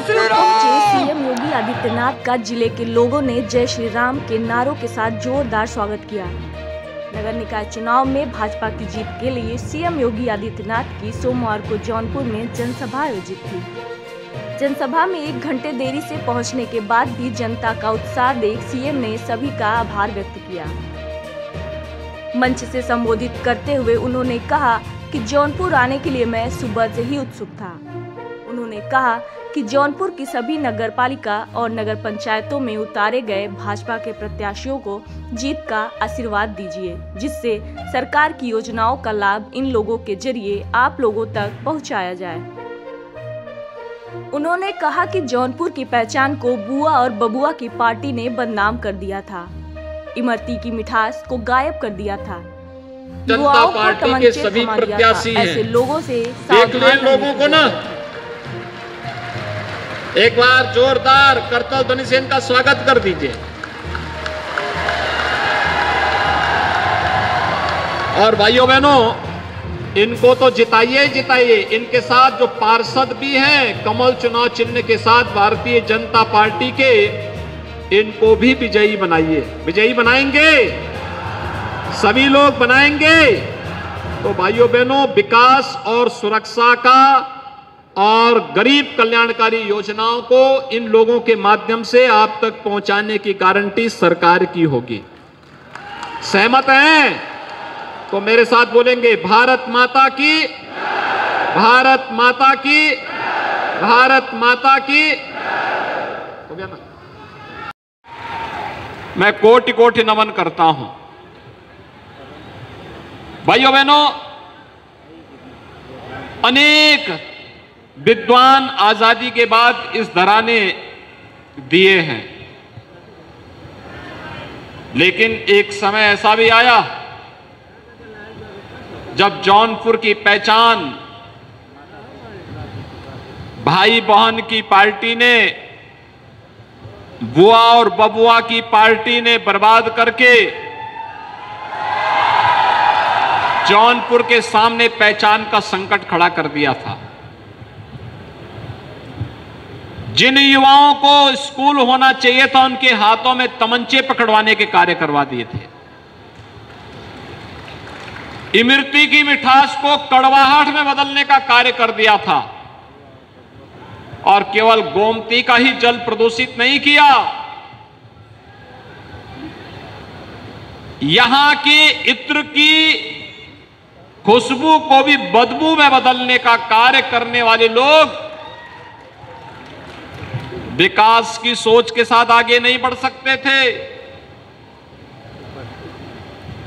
जौनपुर पहुंचे सीएम योगी आदित्यनाथ का जिले के लोगों ने जय श्री राम के नारों के साथ जोरदार स्वागत किया। नगर निकाय चुनाव में भाजपा की जीत के लिए सीएम योगी आदित्यनाथ की सोमवार को जौनपुर में जनसभा आयोजित थी। जनसभा में 1 घंटे देरी से पहुंचने के बाद भी जनता का उत्साह देख सीएम ने सभी का आभार व्यक्त किया। मंच से संबोधित करते हुए उन्होंने कहा कि जौनपुर आने के लिए मैं सुबह से ही उत्सुक था। उन्होंने कहा कि जौनपुर की सभी नगर पालिका और नगर पंचायतों में उतारे गए भाजपा के प्रत्याशियों को जीत का आशीर्वाद दीजिए, जिससे सरकार की योजनाओं का लाभ इन लोगों के जरिए आप लोगों तक पहुंचाया जाए। उन्होंने कहा कि जौनपुर की पहचान को बुआ और बबुआ की पार्टी ने बदनाम कर दिया था, इमरती की मिठास को गायब कर दिया था, जनता पार्टी के सभी प्रत्याशी हैं। ऐसे लोगों से देख ले लोगों को ना, एक बार जोरदार करतल ध्वनि से इनका स्वागत कर दीजिए। और भाइयों बहनों, इनको तो जिताइए ही जिताइए। इनके साथ जो पार्षद भी हैं कमल चुनाव चिन्ह के साथ भारतीय जनता पार्टी के, इनको भी विजयी बनाइए। विजयी बनाएंगे, सभी लोग बनाएंगे। तो भाइयों बहनों, विकास और सुरक्षा का और गरीब कल्याणकारी योजनाओं को इन लोगों के माध्यम से आप तक पहुंचाने की गारंटी सरकार की होगी। सहमत हैं? तो मेरे साथ बोलेंगे, भारत माता की, भारत माता की, भारत माता की। हो गया ना? मैं कोटि कोटि नमन करता हूं। भाइयों बहनों, अनेक विद्वान आजादी के बाद इस धरा ने दिए हैं, लेकिन एक समय ऐसा भी आया जब जौनपुर की पहचान भाई बहन की पार्टी ने, बुआ और बबुआ की पार्टी ने बर्बाद करके जौनपुर के सामने पहचान का संकट खड़ा कर दिया था। जिन युवाओं को स्कूल होना चाहिए था, उनके हाथों में तमंचे पकड़वाने के कार्य करवा दिए थे। इमरती की मिठास को कड़वाहट में बदलने का कार्य कर दिया था। और केवल गोमती का ही जल प्रदूषित नहीं किया, यहां की इत्र की खुशबू को भी बदबू में बदलने का कार्य करने वाले लोग विकास की सोच के साथ आगे नहीं बढ़ सकते थे।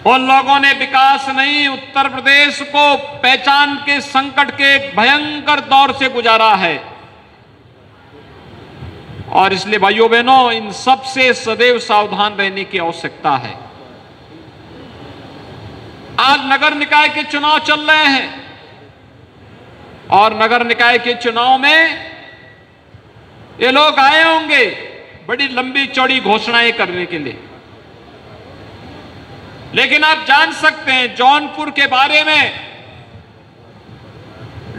उन लोगों ने विकास नहीं, उत्तर प्रदेश को पहचान के संकट के एक भयंकर दौर से गुजारा है। और इसलिए भाइयों बहनों, इन सब से सदैव सावधान रहने की आवश्यकता है। आज नगर निकाय के चुनाव चल रहे हैं और नगर निकाय के चुनाव में ये लोग आए होंगे बड़ी लंबी चौड़ी घोषणाएं करने के लिए, लेकिन आप जान सकते हैं जौनपुर के बारे में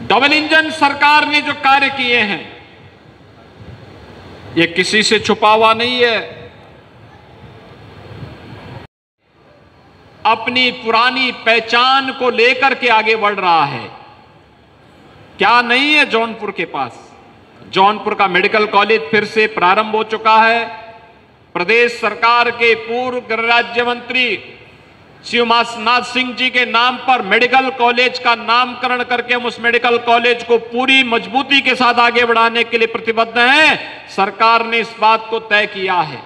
डबल इंजन सरकार ने जो कार्य किए हैं, ये किसी से छुपा हुआ नहीं है। अपनी पुरानी पहचान को लेकर के आगे बढ़ रहा है। क्या नहीं है जौनपुर के पास? जौनपुर का मेडिकल कॉलेज फिर से प्रारंभ हो चुका है। प्रदेश सरकार के पूर्व गृह राज्य मंत्री श्री उमानाथ सिंह जी के नाम पर मेडिकल कॉलेज का नामकरण करके हम उस मेडिकल कॉलेज को पूरी मजबूती के साथ आगे बढ़ाने के लिए प्रतिबद्ध हैं। सरकार ने इस बात को तय किया है।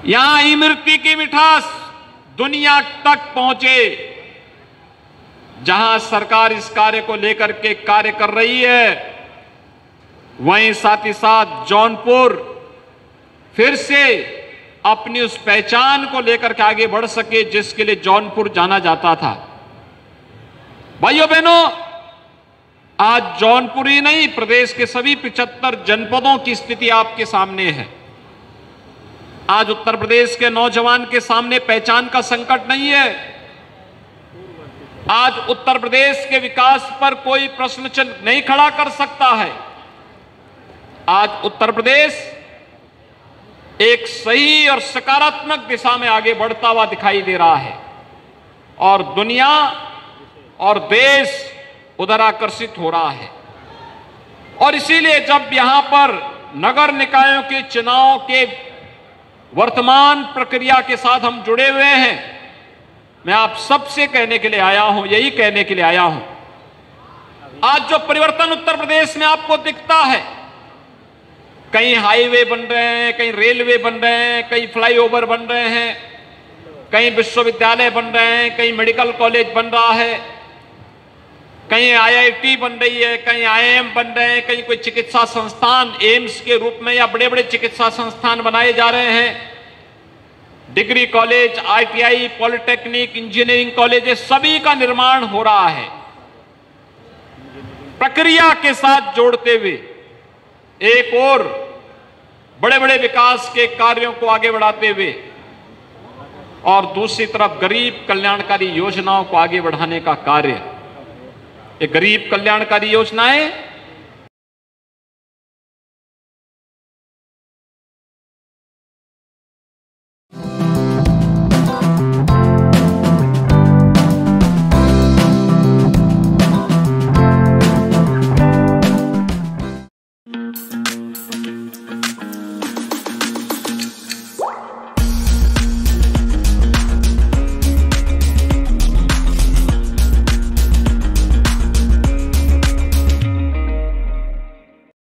यहां इमरती की मिठास दुनिया तक पहुंचे। जहां सरकार इस कार्य को लेकर के कार्य कर रही है, वहीं साथ ही साथ जौनपुर फिर से अपनी उस पहचान को लेकर के आगे बढ़ सके जिसके लिए जौनपुर जाना जाता था। भाइयों बहनों, आज जौनपुर ही नहीं, प्रदेश के सभी 75 जनपदों की स्थिति आपके सामने है। आज उत्तर प्रदेश के नौजवान के सामने पहचान का संकट नहीं है। आज उत्तर प्रदेश के विकास पर कोई प्रश्न नहीं खड़ा कर सकता है। आज उत्तर प्रदेश एक सही और सकारात्मक दिशा में आगे बढ़ता हुआ दिखाई दे रहा है और दुनिया और देश उधर आकर्षित हो रहा है। और इसीलिए जब यहां पर नगर निकायों के चुनाव के वर्तमान प्रक्रिया के साथ हम जुड़े हुए हैं, मैं आप सबसे कहने के लिए आया हूं, यही कहने के लिए आया हूं, आज जो परिवर्तन उत्तर प्रदेश में आपको दिखता है, कहीं हाईवे बन रहे हैं, कहीं रेलवे बन रहे हैं, कहीं फ्लाईओवर बन रहे हैं, कहीं विश्वविद्यालय बन रहे हैं, कहीं मेडिकल कॉलेज बन रहा है, कहीं आईआईटी बन रही है, कहीं आईआईएम बन रहे हैं, कहीं कोई चिकित्सा संस्थान एम्स के रूप में या बड़े बड़े चिकित्सा संस्थान बनाए जा रहे हैं, degree college, ITI, polytechnic, engineering college, सभी का निर्माण हो रहा है। प्रक्रिया के साथ जोड़ते हुए एक और बड़े बड़े विकास के कार्यों को आगे बढ़ाते हुए और दूसरी तरफ गरीब कल्याणकारी योजनाओं को आगे बढ़ाने का कार्य। ये गरीब कल्याणकारी योजनाएं